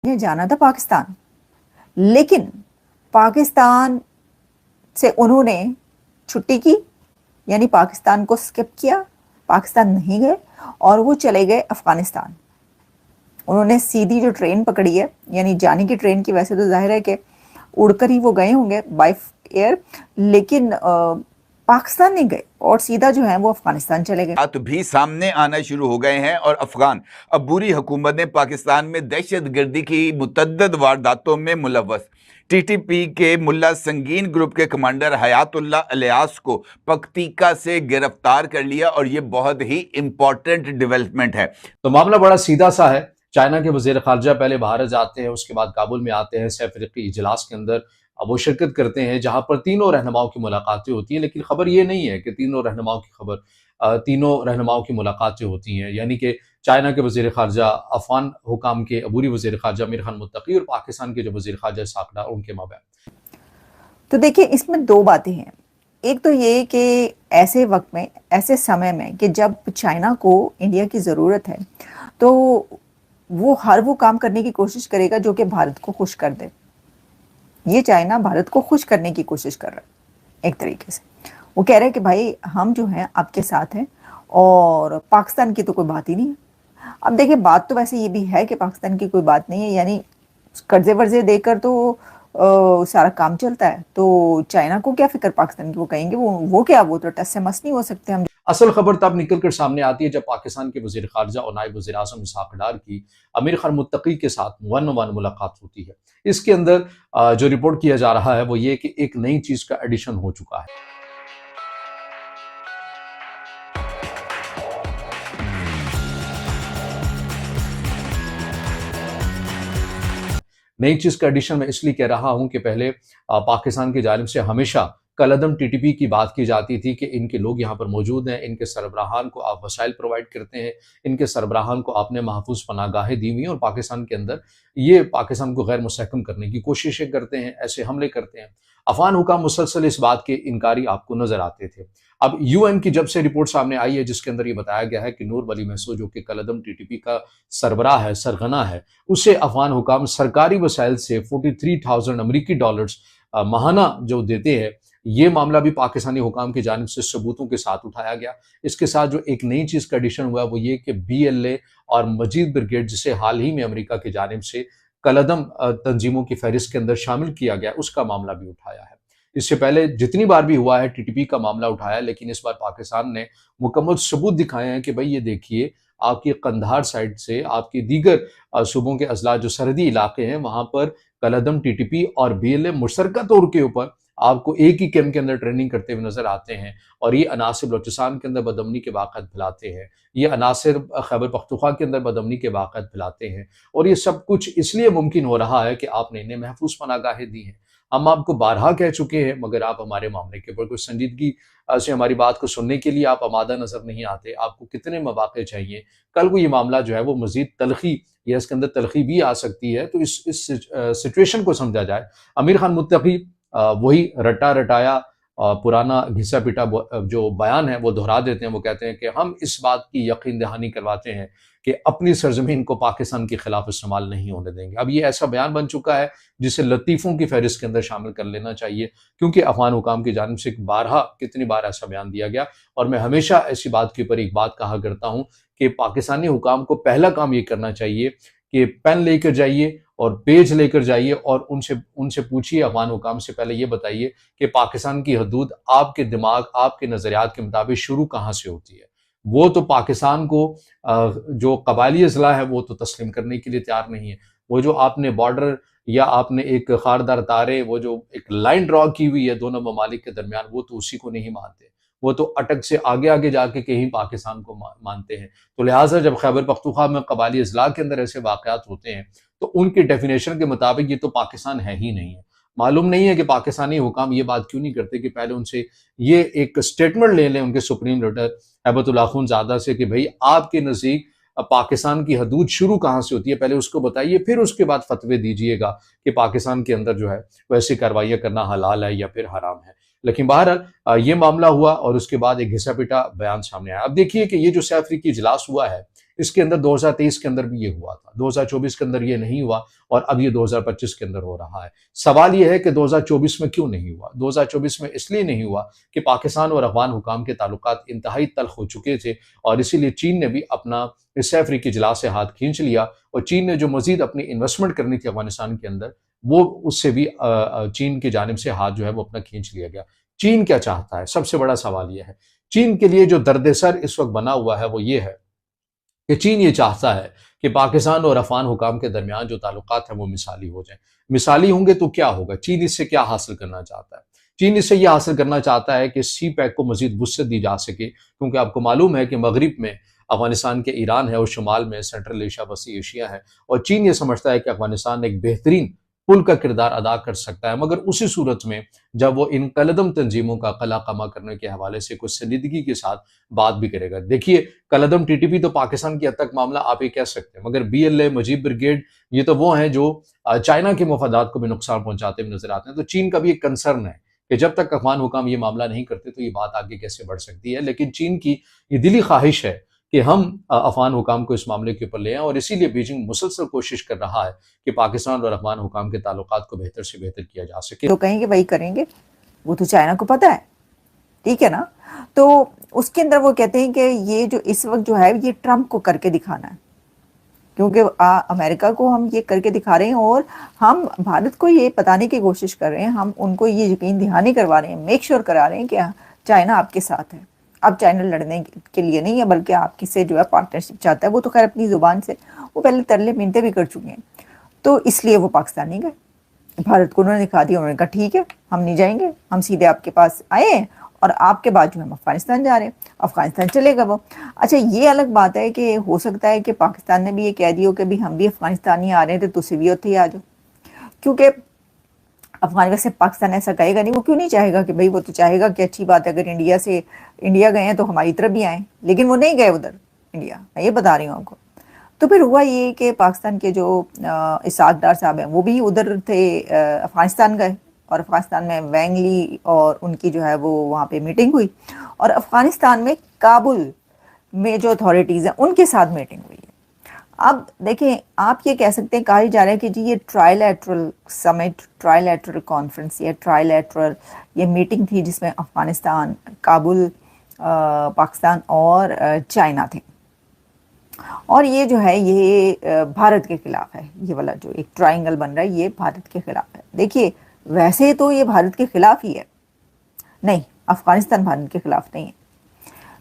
ने जाना था पाकिस्तान, लेकिन पाकिस्तान से उन्होंने छुट्टी की, यानी पाकिस्तान को स्किप किया, पाकिस्तान नहीं गए और वो चले गए अफगानिस्तान। उन्होंने सीधी जो ट्रेन पकड़ी है, यानी जाने की ट्रेन की, वैसे तो जाहिर है कि उड़कर ही वो गए होंगे बाय एयर, लेकिन पाकिस्तान नहीं गए और सीधा जो है वो अफगानिस्तान चले गए। बात भी सामने आना शुरू हो गए हैं और अफगान अबूरी हुकूमत ने पाकिस्तान में दहशतगर्दी की मुतद्दद वारदातों में मुलव्वस टीटीपी के मुल्ला संगीन ग्रुप के कमांडर हयातुल्ला अलियास को पक्तिका से गिरफ्तार कर लिया और ये बहुत ही इंपॉर्टेंट डेवलपमेंट है। तो मामला बड़ा सीधा सा है। चाइना के वजीर खारजा पहले भारत जाते हैं, उसके बाद काबुल में आते हैं, सैफ-ए-रिज़्क़ी इजलास के अंदर वो शिरकत करते हैं जहां पर तीनों रहनुमाओं की मुलाकातें होती हैं। लेकिन खबर ये नहीं है कि तीनों रहनुमाओं की मुलाकातें होती हैं, यानी कि चाइना के वजीर खारजा, अफगान हुकाम के अबूरी वजीर खारजा अमीर खान मुत्तकी और पाकिस्तान के जो वजीर खारजा इसहाक डार, उनके माबैन। तो देखिए, इसमें दो बातें हैं। एक तो ये कि ऐसे वक्त में, ऐसे समय में कि जब चाइना को इंडिया की ज़रूरत है, तो वो हर वो काम करने की कोशिश करेगा जो कि भारत को खुश कर दे। ये चाइना भारत को खुश करने की कोशिश कर रहा है एक तरीके से। वो कह रहे हैं कि भाई हम जो हैं आपके साथ हैं और पाकिस्तान की तो कोई बात ही नहीं है। अब देखिए, बात तो वैसे ये भी है कि पाकिस्तान की कोई बात नहीं है, यानी कर्जे वर्जे देकर तो सारा काम चलता है। तो चाइना को क्या फिक्र पाकिस्तान की, वो कहेंगे वो क्या, वो तो टस से मस नहीं हो सकते हम। असल खबर तब निकल कर सामने आती है जब पाकिस्तान के वजीर खारजा और नायब वजीर आज़म इसहाक डार की अमीर खान मुत्तकी के साथ वन वन मुलाकात होती है। इसके अंदर जो रिपोर्ट किया जा रहा है वो ये कि एक नई चीज का एडिशन हो चुका है। नई चीज का एडिशन मैं इसलिए कह रहा हूं कि पहले पाकिस्तान की जानिब से हमेशा कलअदम टीटीपी की बात की जाती थी कि इनके लोग यहाँ पर मौजूद हैं, इनके सरबराहान को आप वसाइल प्रोवाइड करते हैं, इनके सरबराहान को आपने महफूज पनागाहें दी हुई हैं और पाकिस्तान के अंदर ये पाकिस्तान को गैर मुस्तहकम करने की कोशिशें करते हैं, ऐसे हमले करते हैं। अफगान हुकाम मुसलसल इस बात के इनकारी आपको नजर आते थे। अब यूएन की जब से रिपोर्ट सामने आई है जिसके अंदर ये बताया गया है कि नूर वली महसूद जो कि कलअदम टीटीपी का सरबराह है, सरगना है, उसे अफगान हुकाम सरकारी वसाइल से 43,000 अमरीकी डॉलर्स माहाना जो देते हैं। ये मामला भी पाकिस्तानी हुकाम की जानिब से सबूतों के साथ उठाया गया। इसके साथ जो एक नई चीज का एडिशन हुआ वो ये कि BLA और मजीद ब्रिगेड, जिसे हाल ही में अमेरिका की जानिब से कलअदम तंजीमों की फहरिस्त के अंदर शामिल किया गया, उसका मामला भी उठाया है। इससे पहले जितनी बार भी हुआ है टीटीपी का मामला उठाया, लेकिन इस बार पाकिस्तान ने मुकम्मल सबूत दिखाए हैं कि भाई ये देखिए, आपकी कंधार साइड से आपकी दीगर सूबों के अजला जो सरहदी इलाके हैं वहां पर कलअदम टीटीपी और BLA मुशतरका तौर के ऊपर आपको एक ही कैंप के अंदर ट्रेनिंग करते हुए नजर आते हैं। और ये अनासिर बलूचिस्तान के अंदर बदअमनी के वाक़यात फैलाते हैं, ये अनासिर खैबर पख्तूनख्वा के अंदर बदअमनी के वाक़यात फैलाते हैं। और ये सब कुछ इसलिए मुमकिन हो रहा है कि आपने इन्हें महफूज पनागाहें दी हैं। हम आपको बारहा कह चुके हैं, मगर आप हमारे मामले के ऊपर कुछ संजीदगी से हमारी बात को सुनने के लिए आप आमादा नजर नहीं आते। आपको कितने मौक़े चाहिए? कल को ये मामला जो है वो मजीद तलखी या इसके अंदर तलखी भी आ सकती है। तो इस सिचुएशन को समझा जाए। अमीर खान मुत्तकी वही रटा रटाया पुराना घिसा पिटा जो बयान है वो दोहरा देते हैं। वो कहते हैं कि हम इस बात की यकीन दहानी करवाते हैं कि अपनी सरजमीन को पाकिस्तान के खिलाफ इस्तेमाल नहीं होने देंगे। अब ये ऐसा बयान बन चुका है जिसे लतीफ़ों की फहरिस्त के अंदर शामिल कर लेना चाहिए, क्योंकि अफगान हुकाम की जानिब से बारहा कितनी बार ऐसा बयान दिया गया। और मैं हमेशा ऐसी बात के ऊपर एक बात कहा करता हूँ कि पाकिस्तानी हुकाम को पहला काम ये करना चाहिए कि पेन लेकर जाइए और पेज लेकर जाइए और उनसे पूछिए, अफगान हुकाम से पहले ये बताइए कि पाकिस्तान की हदूद आपके दिमाग, आपके नजरियात के मुताबिक शुरू कहाँ से होती है। वो तो पाकिस्तान को जो कबायली अजला है वो तो तस्लीम करने के लिए तैयार नहीं है। वो जो आपने बॉर्डर या आपने एक खारदार तारे, वो जो एक लाइन ड्रॉ की हुई है दोनों ममालिक के दरमियान, वो तो उसी को नहीं मानते। वो तो अटक से आगे आगे जाके कहीं पाकिस्तान को मानते हैं। तो लिहाजा जब खैबर पख्तूनख्वा में कबायली अजला के अंदर ऐसे वाक़यात होते हैं तो उनकी डेफिनेशन के मुताबिक ये तो पाकिस्तान है ही नहीं है। मालूम नहीं है कि पाकिस्तानी हुकाम ये बात क्यों नहीं करते कि पहले उनसे ये एक स्टेटमेंट ले लें, उनके सुप्रीम लीडर हैबतुल्लाह अखुंज़ादा से, कि भाई आपके नज़दीक पाकिस्तान की हदूद शुरू कहाँ से होती है, पहले उसको बताइए, फिर उसके बाद फतवे दीजिएगा कि पाकिस्तान के अंदर जो है वैसी कार्रवाइयाँ करना हलाल है या फिर हराम है। लेकिन बहरहाल ये मामला हुआ और उसके बाद एक घिसा पिटा बयान सामने आया। अब देखिए कि ये जो सैफ-ए-रिज़्क़ी इजलास हुआ है, इसके अंदर 2023 के अंदर भी ये हुआ था, 2024 के अंदर ये नहीं हुआ और अब ये 2025 के अंदर हो रहा है। सवाल ये है कि 2024 में क्यों नहीं हुआ? 2024 में इसलिए नहीं हुआ कि पाकिस्तान और अफगान हुकाम के ताल्लुकात इंतहाई तल्ख हो चुके थे और इसीलिए चीन ने भी अपना इस अफ्रीकी इजलास से हाथ खींच लिया और चीन ने जो मजीद अपनी इन्वेस्टमेंट करनी थी अफगानिस्तान के अंदर, वो उससे भी चीन की जानिब से हाथ जो है वो अपना खींच लिया गया। चीन क्या चाहता है? सबसे बड़ा सवाल यह है। चीन के लिए जो दर्द-ए-सर इस वक्त बना हुआ है वो ये है कि चीन ये चाहता है कि पाकिस्तान और अफगान हुकाम के दरमियान जो ताल्लुकात हैं वो मिसाली हो जाएं। मिसाली होंगे तो क्या होगा? चीन इससे क्या हासिल करना चाहता है? चीन इससे यह हासिल करना चाहता है कि सी पैक को मजीद वुसअत दी जा सके, क्योंकि आपको मालूम है कि मगरिब में अफगानिस्तान के ईरान है और शुमाल में सेंट्रल एशिया वसी एशिया है और चीन ये समझता है कि अफगानिस्तान एक बेहतरीन पुल का किरदार अदा कर सकता है, मगर उसी सूरत में जब वो इन कलदम तंजीमों का कला कमा करने के हवाले से कुछ संजीदगी के साथ बात भी करेगा। देखिए, कलदम टीटीपी तो पाकिस्तान की हद तक मामला आप ये कह सकते हैं, मगर बीएलए, मुजीब ब्रिगेड, ये तो वो हैं जो चाइना के मफादात को भी नुकसान पहुंचाते हुए नजर आते हैं। तो चीन का भी एक कंसर्न है कि जब तक अफगान हुकाम ये मामला नहीं करते तो ये बात आगे कैसे बढ़ सकती है। लेकिन चीन की ये दिली ख्वाहिश है कि हम अफगान हुकाम को इस मामले के ऊपर ले आएं और इसीलिए बीजिंग मुसलसल कोशिश कर रहा है कि पाकिस्तान और अफगान हुकाम के ताल्लुकात को बेहतर से बेहतर किया जा सके। तो कहेंगे वही करेंगे, वो तो चाइना को पता है, ठीक है ना। तो उसके अंदर वो कहते हैं कि ये जो इस वक्त जो है ये ट्रम्प को करके दिखाना है, क्योंकि अमेरिका को हम ये करके दिखा रहे हैं और हम भारत को ये बताने की कोशिश कर रहे हैं, हम उनको ये यकीन दहानी करवा रहे हैं, मेक श्योर करा रहे हैं कि चाइना आपके साथ है। अब चाइना लड़ने के लिए नहीं है, बल्कि आपकी से जो है पार्टनरशिप चाहता है। वो तो खैर अपनी ज़ुबान से वो पहले तरले मिनते भी कर चुके हैं, तो इसलिए वो पाकिस्तान नहीं गए। भारत को उन्होंने दिखा दिया, उन्होंने कहा ठीक है हम नहीं जाएंगे, हम सीधे आपके पास आए हैं और आपके बाद जो हम अफगानिस्तान जा रहे हैं, अफगानिस्तान चलेगा वो। अच्छा, ये अलग बात है कि हो सकता है कि पाकिस्तान ने भी ये कह दिया कि भी हम भी अफगानिस्तान ही आ रहे हैं तो तुझे भी उत्थे ही आ जाओ, क्योंकि अफगान वैसे पाकिस्तान ऐसा कहेगा नहीं, वो क्यों नहीं चाहेगा कि भाई, वो तो चाहेगा कि अच्छी बात है अगर इंडिया गए हैं तो हमारी तरफ भी आए, लेकिन वो नहीं गए उधर इंडिया, मैं ये बता रही हूँ आपको। तो फिर हुआ ये कि पाकिस्तान के जो इसाक डार साहब हैं वो भी उधर थे, अफगानिस्तान गए और अफगानिस्तान में वैंग ली और उनकी जो है वो वहाँ पे मीटिंग हुई और अफगानिस्तान में काबुल में जो अथॉरिटीज़ हैं उनके साथ मीटिंग हुई है। अब देखें, आप ये कह सकते हैं, कहा जा रहा है कि जी ये ट्राइलैटरल समिट, ट्राइलैटरल कॉन्फ्रेंस या ट्राइलैटरल ये मीटिंग थी जिसमें अफगानिस्तान, काबुल, पाकिस्तान और चाइना थे और ये जो है ये भारत के खिलाफ है। ये वाला जो एक ट्रायंगल बन रहा है ये भारत के खिलाफ है। देखिए, वैसे तो ये भारत के खिलाफ ही है, नहीं, अफगानिस्तान भारत के खिलाफ नहीं है,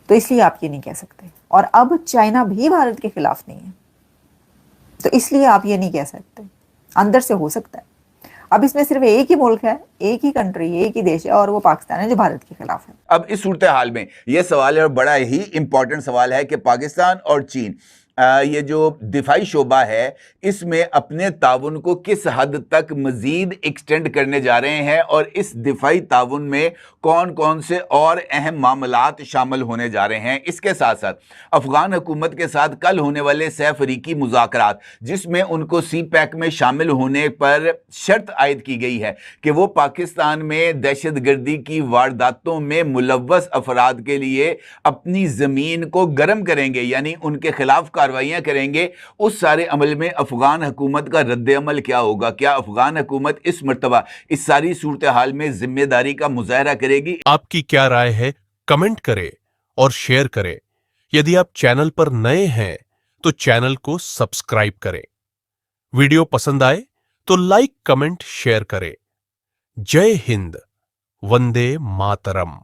तो इसलिए आप ये नहीं कह सकते। और अब चाइना भी भारत के खिलाफ नहीं है, तो इसलिए आप ये नहीं कह सकते। अंदर से हो सकता है। अब इसमें सिर्फ एक ही मुल्क है, एक ही कंट्री, एक ही देश है और वो पाकिस्तान है जो भारत के खिलाफ है। अब इस सूरत हाल में यह सवाल है और बड़ा ही इंपॉर्टेंट सवाल है कि पाकिस्तान और चीन ये जो दिफाई शोबा है इसमें अपने ताउन को किस हद तक मजीद एक्सटेंड करने जा रहे हैं और इस दिफाई ताउन में कौन कौन से और अहम मामलात शामिल होने जा रहे हैं। इसके साथ साथ अफगान हुकूमत के साथ कल होने वाले सह अफ्रीकी मुज़ाकरात, जिसमें उनको सी पैक में शामिल होने पर शर्त आयद की गई है कि वो पाकिस्तान में दहशतगर्दी की वारदातों में मुलव्वस अफराद के लिए अपनी ज़मीन को गर्म करेंगे, यानी उनके खिलाफ कार्रवाइयां करेंगे। उस सारे अमल में अफगान हुकूमत का रद्द अमल क्या होगा? क्या अफगान हुकूमत इस मर्तबा इस सारी सूरत हाल में जिम्मेदारी का मुजाहरा करेगी? आपकी क्या राय है? कमेंट करें और शेयर करें। यदि आप चैनल पर नए हैं तो चैनल को सब्सक्राइब करें। वीडियो पसंद आए तो लाइक, कमेंट, शेयर करें। जय हिंद, वंदे मातरम।